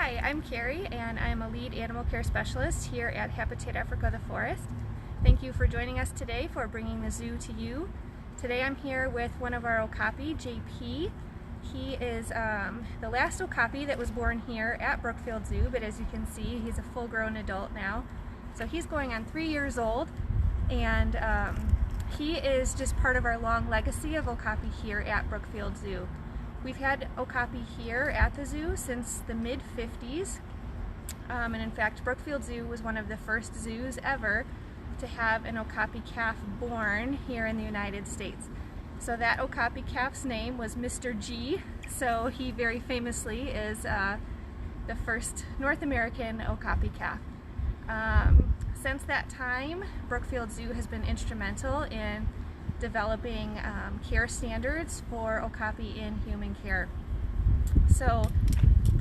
Hi, I'm Carrie and I'm a lead animal care specialist here at Habitat Africa The Forest. Thank you for joining us today for bringing the zoo to you. Today I'm here with one of our Okapi, JP. He is the last Okapi that was born here at Brookfield Zoo, but as you can see, he's a full-grown adult now. So he's going on 3 years old, and he is just part of our long legacy of Okapi here at Brookfield Zoo. We've had Okapi here at the zoo since the mid-50s, and in fact Brookfield Zoo was one of the first zoos ever to have an Okapi calf born here in the United States. So that Okapi calf's name was Mr. G, so he very famously is the first North American Okapi calf. Since that time, Brookfield Zoo has been instrumental in developing care standards for Okapi in human care. So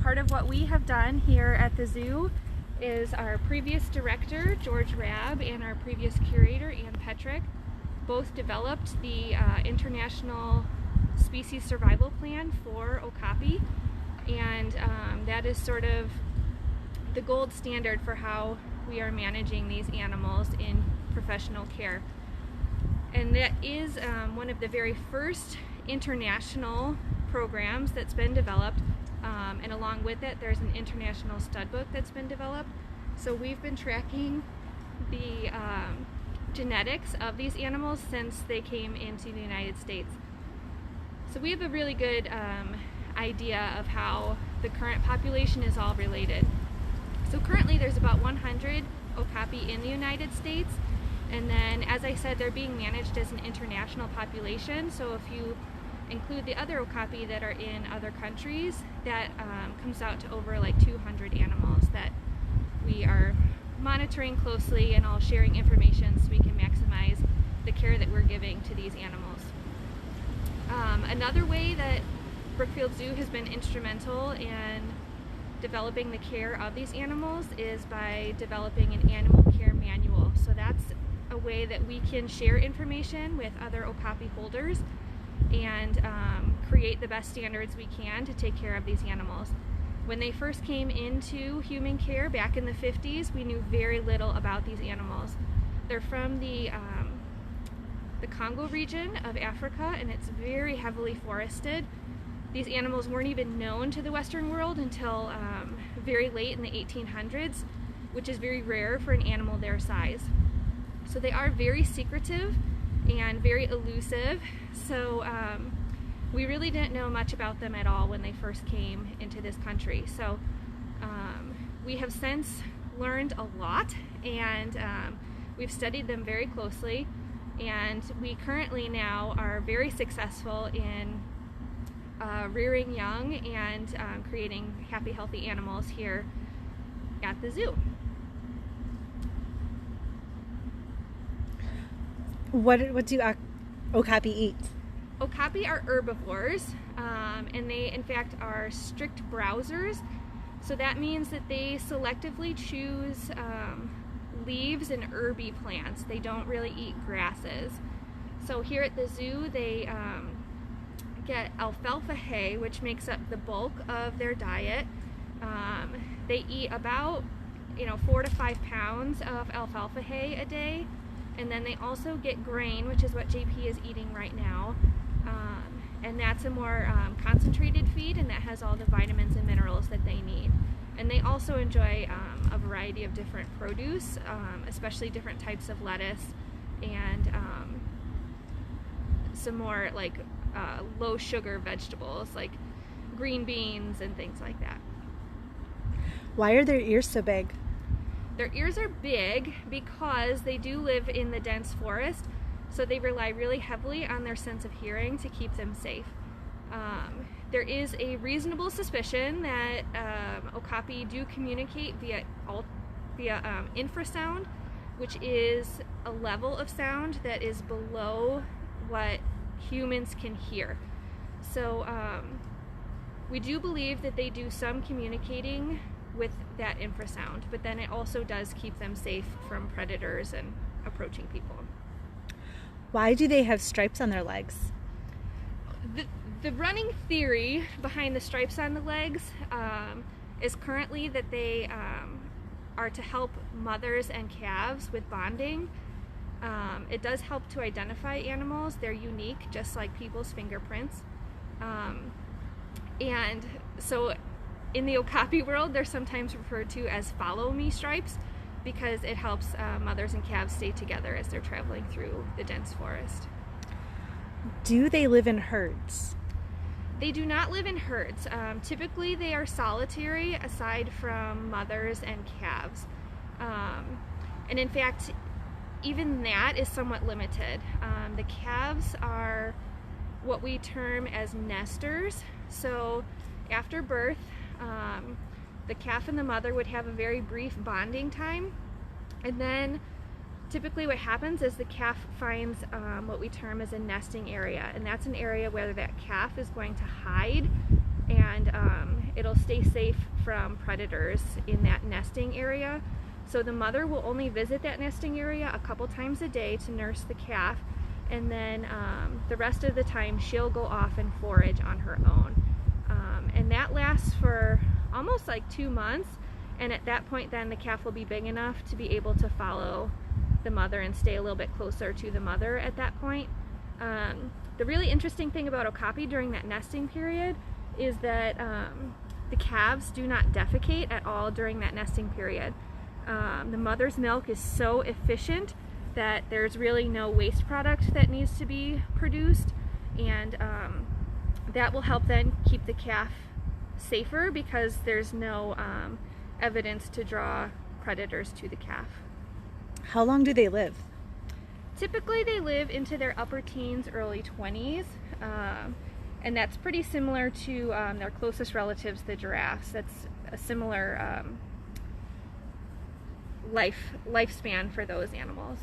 part of what we have done here at the zoo is our previous director, George Rabb, and our previous curator, Ann Petrick, both developed the International Species Survival Plan for Okapi, and that is sort of the gold standard for how we are managing these animals in professional care. And that is one of the very first international programs that's been developed, and along with it there's an international stud book that's been developed. So we've been tracking the genetics of these animals since they came into the United States. So we have a really good idea of how the current population is all related. So currently there's about 100 Okapi in the United States. And then, as I said, they're being managed as an international population. So if you include the other Okapi that are in other countries, that comes out to over like 200 animals that we are monitoring closely and all sharing information so we can maximize the care that we're giving to these animals. Another way that Brookfield Zoo has been instrumental in developing the care of these animals is by developing an animal care manual. So that's a way that we can share information with other Okapi holders and create the best standards we can to take care of these animals. When they first came into human care back in the 50s, we knew very little about these animals. They're from the Congo region of Africa, and it's very heavily forested. These animals weren't even known to the Western world until very late in the 1800s, which is very rare for an animal their size. So they are very secretive and very elusive. So we really didn't know much about them at all when they first came into this country. So we have since learned a lot, and we've studied them very closely, and we currently now are very successful in rearing young and creating happy, healthy animals here at the zoo. What do Okapi eat? Okapi are herbivores, and they in fact are strict browsers. So that means that they selectively choose leaves and herby plants. They don't really eat grasses. So here at the zoo they get alfalfa hay, which makes up the bulk of their diet. They eat about 4 to 5 pounds of alfalfa hay a day. And then they also get grain, which is what JP is eating right now. And that's a more concentrated feed, and that has all the vitamins and minerals that they need. And they also enjoy a variety of different produce, especially different types of lettuce and some more like low sugar vegetables like green beans and things like that. Why are their ears so big? Their ears are big because they do live in the dense forest, so they rely really heavily on their sense of hearing to keep them safe. There is a reasonable suspicion that Okapi do communicate via infrasound, which is a level of sound that is below what humans can hear. So we do believe that they do some communicating with that infrasound, but then it also does keep them safe from predators and approaching people. Why do they have stripes on their legs? The running theory behind the stripes on the legs is currently that they are to help mothers and calves with bonding. It does help to identify animals. They're unique, just like people's fingerprints. And so in the Okapi world, they're sometimes referred to as follow me stripes because it helps mothers and calves stay together as they're traveling through the dense forest. Do they live in herds? They do not live in herds. Typically they are solitary aside from mothers and calves. And in fact, even that is somewhat limited. The calves are what we term as nesters. So after birth, the calf and the mother would have a very brief bonding time, and then typically what happens is the calf finds what we term as a nesting area, and that's an area where that calf is going to hide, and it'll stay safe from predators in that nesting area. So the mother will only visit that nesting area a couple times a day to nurse the calf, and then the rest of the time she'll go off and forage on her own. And that lasts for almost like 2 months, and at that point then the calf will be big enough to be able to follow the mother and stay a little bit closer to the mother at that point. The really interesting thing about Okapi during that nesting period is that the calves do not defecate at all during that nesting period. The mother's milk is so efficient that there's really no waste product that needs to be produced, and that will help then keep the calf safer because there's no evidence to draw predators to the calf. How long do they live? Typically they live into their upper teens, early 20s, and that's pretty similar to their closest relatives, the giraffes. That's a similar lifespan for those animals.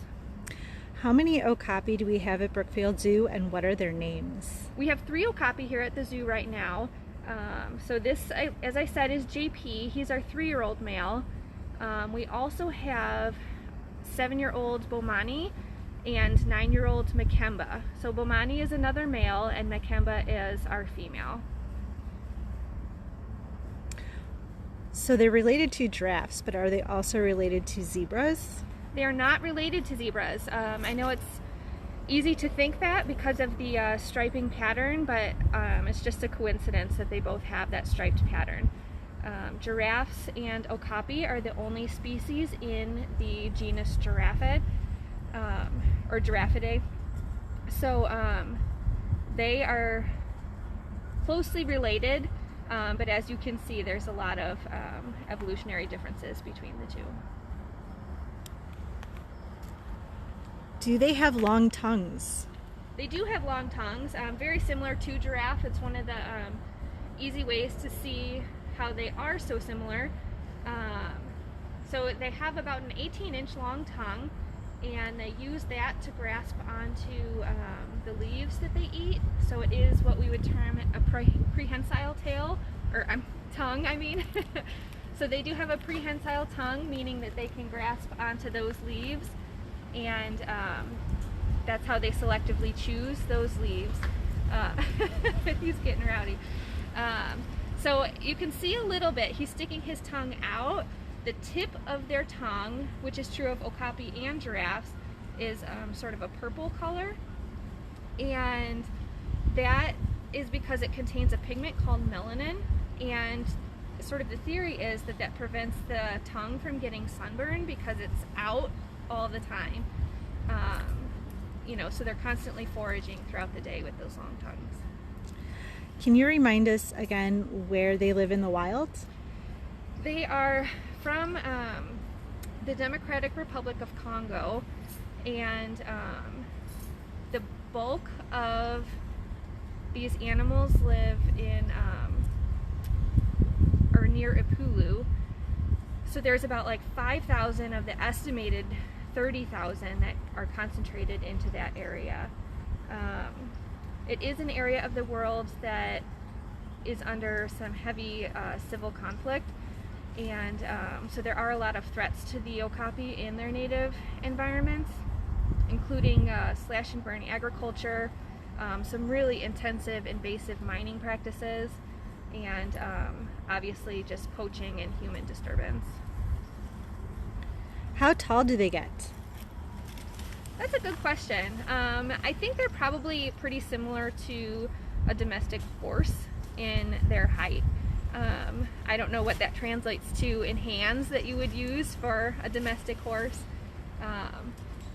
How many Okapi do we have at Brookfield Zoo, and what are their names? We have 3 Okapi here at the zoo right now. So this, as I said, is JP. He's our 3-year-old male. We also have 7-year-old Bomani and 9-year-old Makemba. So Bomani is another male and Makemba is our female. So they're related to giraffes, but are they also related to zebras? They are not related to zebras. I know it's easy to think that because of the striping pattern, but it's just a coincidence that they both have that striped pattern. Giraffes and Okapi are the only species in the genus Giraffe, or Giraffidae. So they are closely related, but as you can see, there's a lot of evolutionary differences between the two. Do they have long tongues? They do have long tongues, very similar to giraffe. It's one of the easy ways to see how they are so similar. So they have about an 18-inch long tongue, and they use that to grasp onto the leaves that they eat. So it is what we would term a prehensile tail, or tongue, I mean. So they do have a prehensile tongue, meaning that they can grasp onto those leaves, and that's how they selectively choose those leaves. He's getting rowdy. So you can see a little bit, he's sticking his tongue out. The tip of their tongue, which is true of Okapi and giraffes, is sort of a purple color, and that is because it contains a pigment called melanin, and sort of the theory is that that prevents the tongue from getting sunburned because it's out all the time. You know, so they're constantly foraging throughout the day with those long tongues. Can you remind us again where they live in the wild? They are from the Democratic Republic of Congo, and the bulk of these animals live in or near Ipulu. So there's about like 5,000 of the estimated 30,000 that are concentrated into that area. It is an area of the world that is under some heavy civil conflict, and so there are a lot of threats to the Okapi in their native environments, including slash and burn agriculture, some really intensive invasive mining practices, and obviously just poaching and human disturbance. How tall do they get? That's a good question. I think they're probably pretty similar to a domestic horse in their height. I don't know what that translates to in hands that you would use for a domestic horse,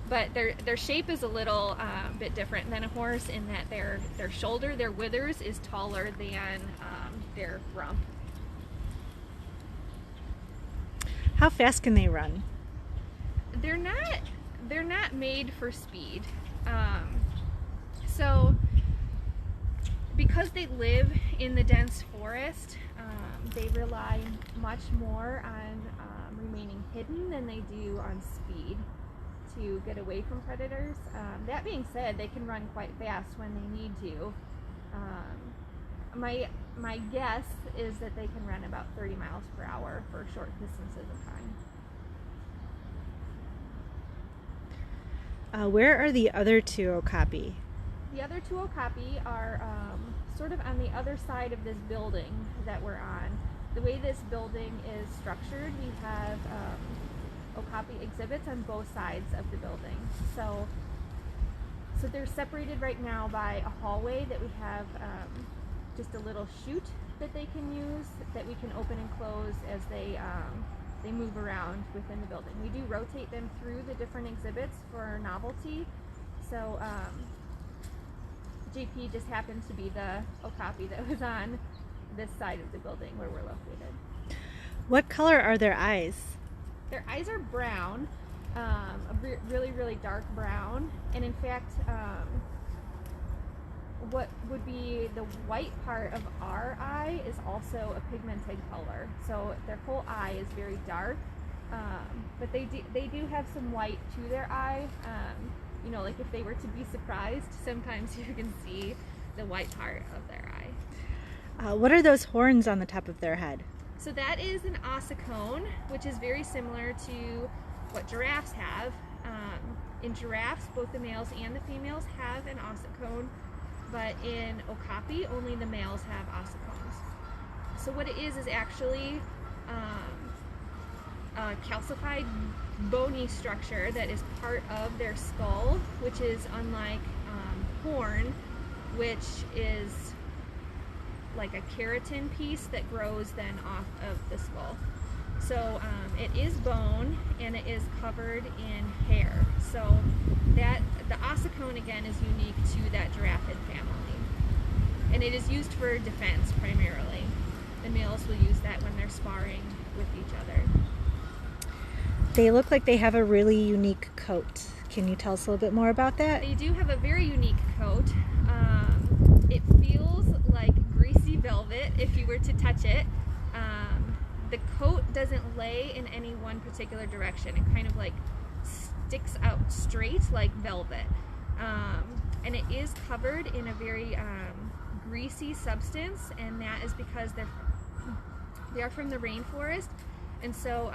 but their shape is a little bit different than a horse in that their shoulder, their withers, is taller than their rump. How fast can they run? They're not made for speed. So because they live in the dense forest, they rely much more on remaining hidden than they do on speed to get away from predators. That being said, they can run quite fast when they need to. My guess is that they can run about 30 miles per hour for short distances of time. Where are the other two Okapi? The other two Okapi are sort of on the other side of this building that we're on. The way this building is structured, we have Okapi exhibits on both sides of the building. So they're separated right now by a hallway that we have just a little chute that they can use that we can open and close as they move around within the building. We do rotate them through the different exhibits for novelty. So JP just happens to be the Okapi that was on this side of the building where we're located. What color are their eyes? Their eyes are brown, a really, really dark brown. And in fact, what would be the white part of our eye is also a pigmented color. So their whole eye is very dark, but they do have some white to their eye. You know, like if they were to be surprised, sometimes you can see the white part of their eye. What are those horns on the top of their head? So that is an ossicone, which is very similar to what giraffes have. In giraffes, both the males and the females have an ossicone, but in Okapi, only the males have ossicones. So what it is actually a calcified bony structure that is part of their skull, which is unlike horn, which is like a keratin piece that grows then off of the skull. So it is bone and it is covered in hair. So that the ossicone again is unique to that giraffid family, and it is used for defense primarily. The males will use that when they're sparring with each other. They look like they have a really unique coat. Can you tell us a little bit more about that? They do have a very unique coat. It feels like greasy velvet if you were to touch it. The coat doesn't lay in any one particular direction. It kind of like sticks out straight like velvet. And it is covered in a very greasy substance, and that is because they are from the rainforest, and so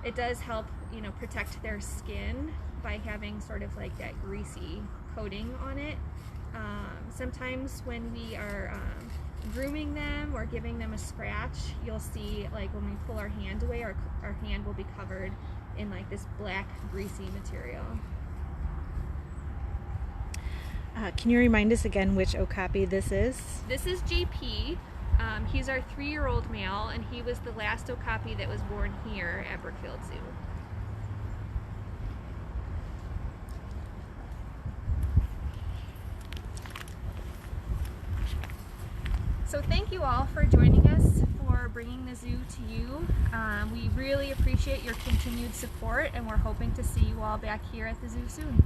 it does help, you know, protect their skin by having sort of like that greasy coating on it. Sometimes when we are grooming them or giving them a scratch, you'll see like when we pull our hand away, our hand will be covered in like this black greasy material. Can you remind us again which Okapi this is? This is JP. He's our 3-year-old male, and he was the last Okapi that was born here at Brookfield Zoo. So thank you all for joining us for bringing the zoo to you. We really appreciate your continued support, and we're hoping to see you all back here at the zoo soon.